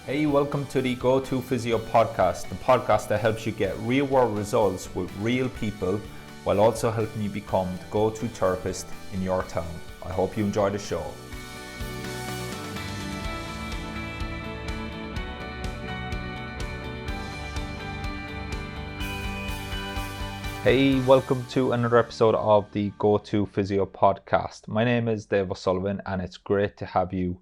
Hey, welcome to the Go To Physio podcast, the podcast that helps you get real world results with real people while also helping you become the go-to therapist in your town. I hope you enjoy the show. Hey, welcome to another episode of the Go To Physio podcast. My name is Dave O'Sullivan and it's great to have you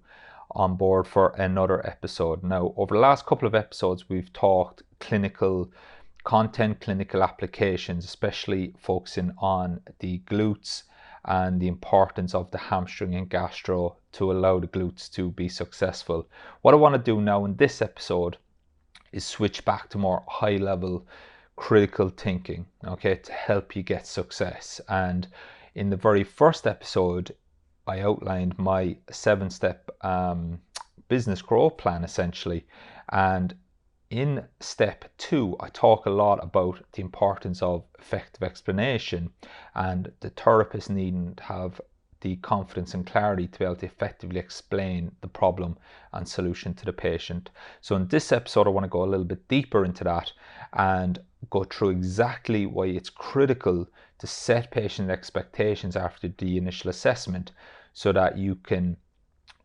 on board for another episode. Now, over the last couple of episodes, we've talked clinical content, clinical applications, especially focusing on the glutes and the importance of the hamstring and gastro to allow the glutes to be successful. What I want to do now in this episode is switch back to more high level critical thinking, okay, to help you get success. And in the very first episode, I outlined my 7-step business growth plan essentially. And in step 2, I talk a lot about the importance of effective explanation and the therapist needing to have the confidence and clarity to be able to effectively explain the problem and solution to the patient. So in this episode, I want to go a little bit deeper into that and go through exactly why it's critical to set patient expectations after the initial assessment so that you can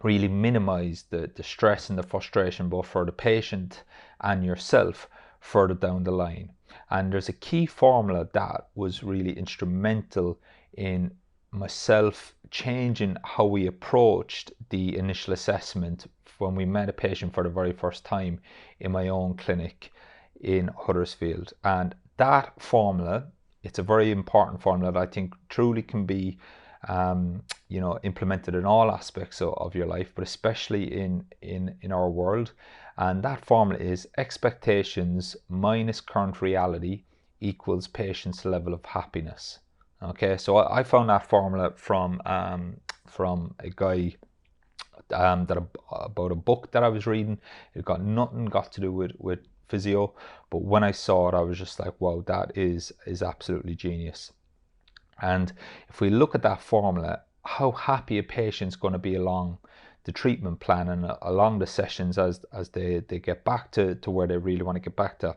really minimize the stress and the frustration both for the patient and yourself further down the line. And there's a key formula that was really instrumental in myself changing how we approached the initial assessment when we met a patient for the very first time in my own clinic in Huddersfield. And that formula, it's a very important formula that I think truly can be implemented in all aspects of your life, but especially in our world. And that formula is expectations minus current reality equals patient's level of happiness. Okay, so I found that formula from a guy about a book that I was reading. It got nothing to do with physio, but when I saw it, I was just like, wow, that is absolutely genius. And if we look at that formula, how happy a patient's going to be along the treatment plan and along the sessions as they get back to where they really want to get back to,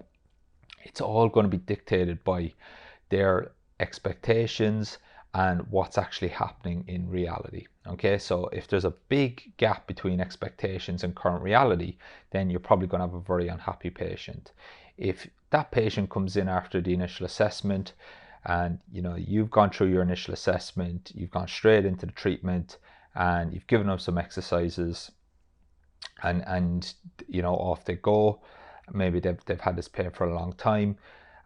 it's all going to be dictated by their expectations and what's actually happening in reality. Okay, so if there's a big gap between expectations and current reality, then you're probably going to have a very unhappy patient. If that patient comes in after the initial assessment and you've gone through your initial assessment, you've gone straight into the treatment and you've given them some exercises and off they go, maybe they've had this pain for a long time,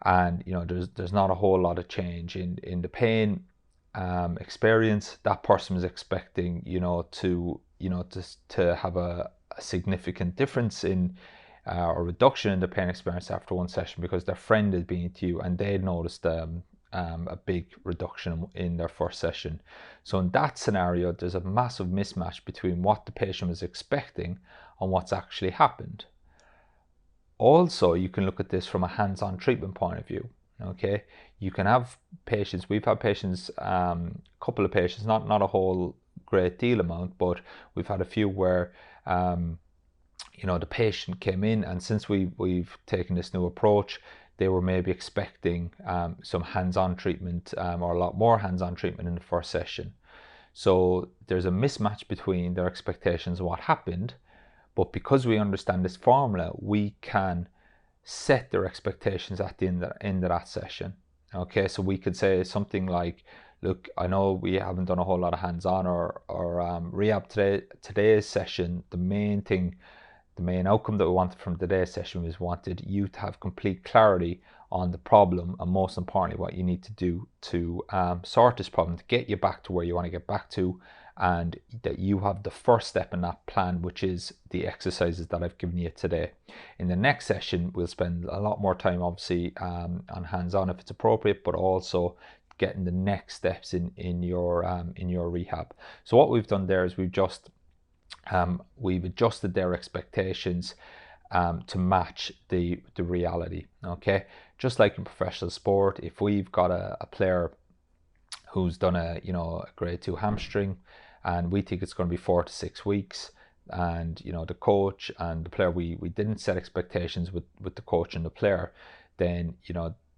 and there's not a whole lot of change in the pain experience. That person is expecting to have a significant difference in or reduction in the pain experience after one session because their friend is being to you and they noticed a big reduction in their first session. So in that scenario, there's a massive mismatch between what the patient was expecting and what's actually happened. Also, you can look at this from a hands-on treatment point of view. Okay, you can have patients. We've had patients, a couple of patients, not a whole great deal amount, but we've had a few where the patient came in, and since we've taken this new approach, they were maybe expecting some hands-on treatment or a lot more hands-on treatment in the first session. So there's a mismatch between their expectations and what happened. But because we understand this formula, we can set their expectations at the end of that session. Okay, so we could say something like, look, I know we haven't done a whole lot of hands-on or rehab today's session. The main outcome that we wanted from today's session was wanted you to have complete clarity on the problem and most importantly what you need to do to sort this problem to get you back to where you want to get back to, and that you have the first step in that plan, which is the exercises that I've given you today. In the next session, we'll spend a lot more time obviously on hands-on if it's appropriate, but also getting the next steps in your rehab. So what we've done there is we've adjusted their expectations to match the reality. Okay, just like in professional sport, if we've got a player who's done a grade 2 hamstring and we think it's going to be 4 to 6 weeks, and the coach and the player, we didn't set expectations with the coach and the player, then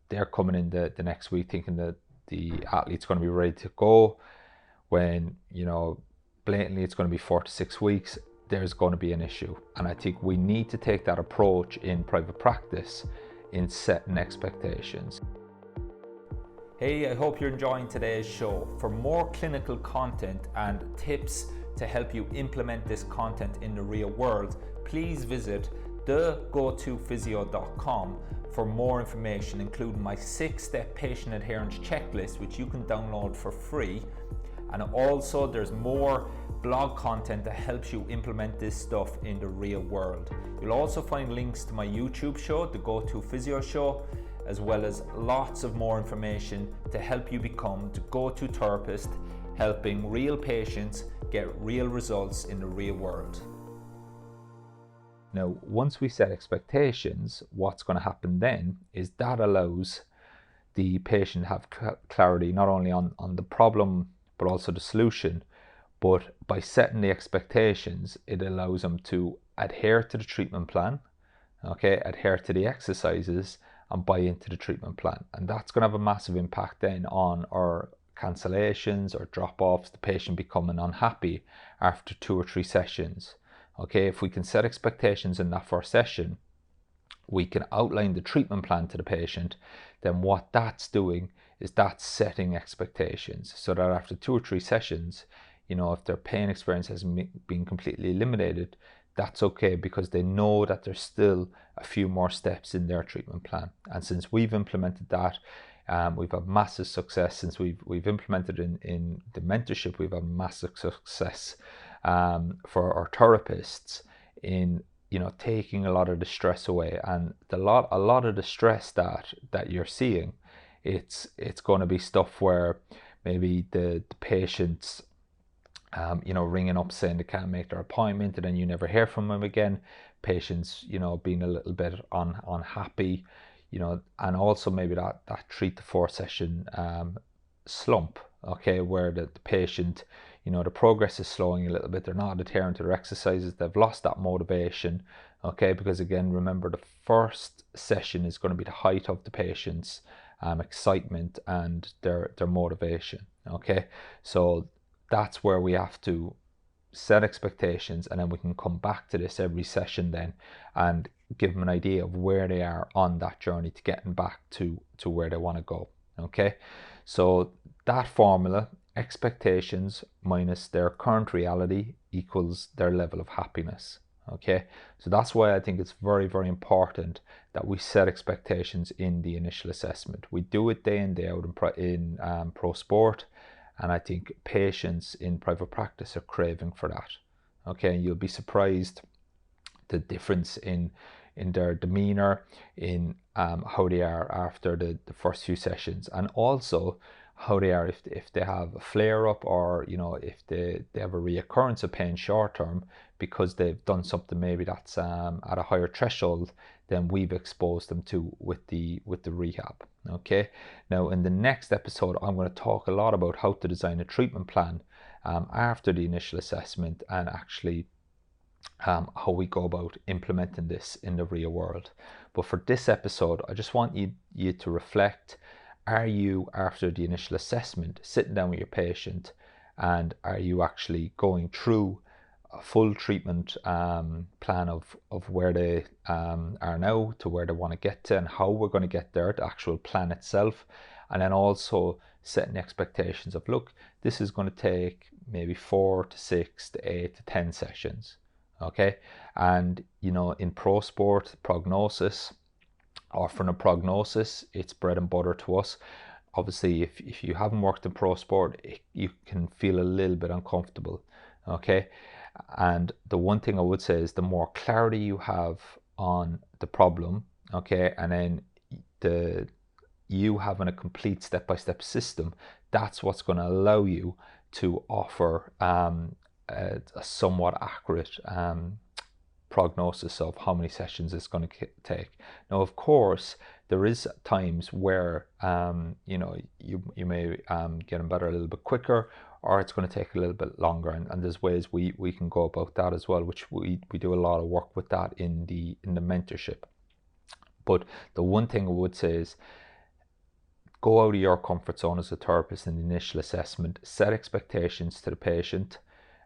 they're coming in the next week thinking that the athlete's going to be ready to go, when blatantly it's going to be 4 to 6 weeks. There's going to be an issue. And I think we need to take that approach in private practice in setting expectations. Hey, I hope you're enjoying today's show. For more clinical content and tips to help you implement this content in the real world, please visit thegotofysio.com for more information, including my 6-step patient adherence checklist, which you can download for free. And also there's more blog content that helps you implement this stuff in the real world. You'll also find links to my YouTube show, the Go To Physio Show, as well as lots of more information to help you become the go-to therapist, helping real patients get real results in the real world. Now, once we set expectations, what's going to happen then is that allows the patient to have clarity not only on the problem but also the solution. But by setting the expectations, it allows them to adhere to the treatment plan, adhere to the exercises, and buy into the treatment plan. And that's going to have a massive impact then on our cancellations or drop-offs, the patient becoming unhappy after 2 or 3 sessions. If we can set expectations in that first session, we can outline the treatment plan to the patient. Then what that's doing is that's setting expectations, so that after 2 or 3 sessions, if their pain experience has been completely eliminated, that's okay, because they know that there's still a few more steps in their treatment plan. And since we've implemented that, we've had massive success. Since we've implemented in the mentorship, we've had massive success for our therapists in taking a lot of the stress away. And a lot of the stress that you're seeing, it's going to be stuff where maybe the patients ringing up saying they can't make their appointment, and then you never hear from them again. Patients, being a little bit unhappy, and also maybe that 3 to 4 session slump, where the patient, the progress is slowing a little bit. They're not adhering to their exercises. They've lost that motivation, because again, remember, the first session is going to be the height of the patient's excitement and their motivation. So that's where we have to set expectations, and then we can come back to this every session then and give them an idea of where they are on that journey to getting back to where they want to go. So that formula, expectations minus their current reality, equals their level of happiness. So that's why I think it's very, very important that we set expectations in the initial assessment. We do it day in, day out in pro sport. And I think patients in private practice are craving for that. And you'll be surprised the difference in their demeanor, in how they are after the first few sessions, and also how they are if they have a flare-up, or if they have a reoccurrence of pain short term because they've done something maybe that's at a higher threshold than we've exposed them to with the rehab. Now in the next episode, I'm going to talk a lot about how to design a treatment plan after the initial assessment, and actually how we go about implementing this in the real world. But for this episode, I just want you to reflect. Are you, after the initial assessment, sitting down with your patient, and are you actually going through a full treatment plan of where they are now to where they want to get to, and how we're going to get there, the actual plan itself, and then also setting expectations of, look, this is going to take maybe 4 to 6 to 8 to 10 sessions. And in pro sport, prognosis, offering a prognosis, it's bread and butter to us. Obviously, if you haven't worked in pro sport, you can feel a little bit uncomfortable. And the one thing I would say is, the more clarity you have on the problem, and then you having a complete step-by-step system, that's what's going to allow you to offer a somewhat accurate prognosis of how many sessions it's going to take. Now, of course, there is times where you may get better a little bit quicker, or it's going to take a little bit longer, and there's ways we can go about that as well, which we do a lot of work with that in the mentorship. But the one thing I would say is, go out of your comfort zone as a therapist in the initial assessment, set expectations to the patient,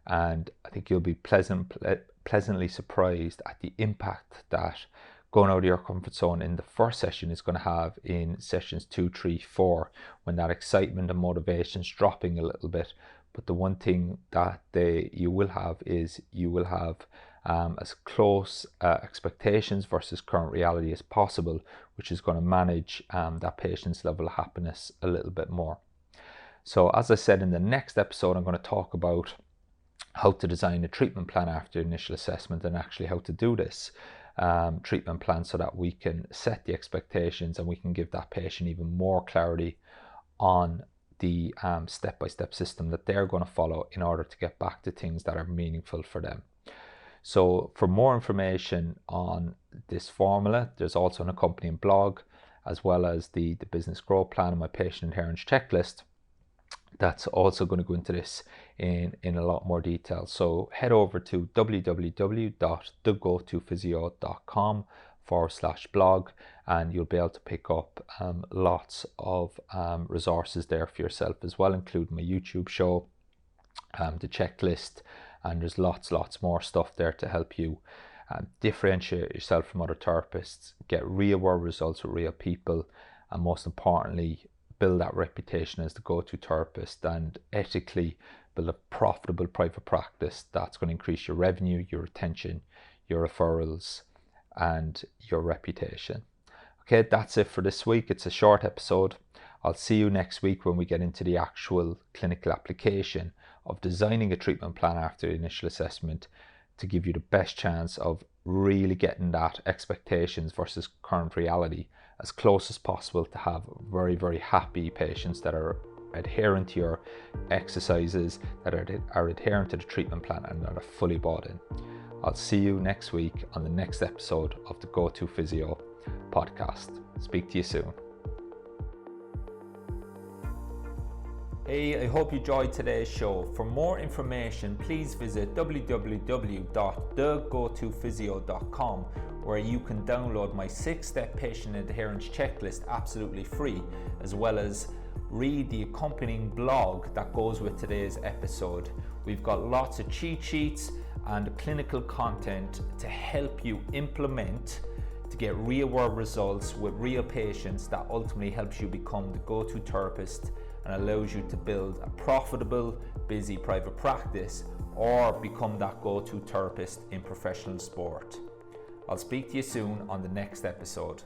and I think you'll be pleasantly surprised at the impact that going out of your comfort zone in the first session is going to have in sessions 2, 3, 4, when that excitement and motivation is dropping a little bit. But the one thing that you will have as close expectations versus current reality as possible, which is going to manage that patient's level of happiness a little bit more. So as I said, in the next episode, I'm going to talk about how to design a treatment plan after initial assessment, and actually how to do this treatment plan so that we can set the expectations and we can give that patient even more clarity on the step-by-step system that they're going to follow in order to get back to things that are meaningful for them. So for more information on this formula, there's also an accompanying blog, as well as the business growth plan and my patient adherence checklist. That's also going to go into this in a lot more detail. So head over to www.thegotofphysio.com/blog, and you'll be able to pick up lots of resources there for yourself as well, including my YouTube show, the checklist, and there's lots more stuff there to help you differentiate yourself from other therapists, get real world results with real people, and most importantly, build that reputation as the go-to therapist, and ethically build a profitable private practice that's going to increase your revenue, your retention, your referrals, and your reputation. Okay, that's it for this week. It's a short episode. I'll see you next week when we get into the actual clinical application of designing a treatment plan after the initial assessment to give you the best chance of really getting that expectations versus current reality as close as possible, to have very, very happy patients that are adherent to your exercises, that are adherent to the treatment plan, and that are fully bought in. I'll see you next week on the next episode of the Go To Physio podcast. Speak to you soon. Hey, I hope you enjoyed today's show. For more information, please visit www.thegotоphysio.com, where you can download my 6-step patient adherence checklist absolutely free, as well as read the accompanying blog that goes with today's episode. We've got lots of cheat sheets and clinical content to help you implement to get real world results with real patients, that ultimately helps you become the go-to therapist and allows you to build a profitable, busy private practice, or become that go-to therapist in professional sport. I'll speak to you soon on the next episode.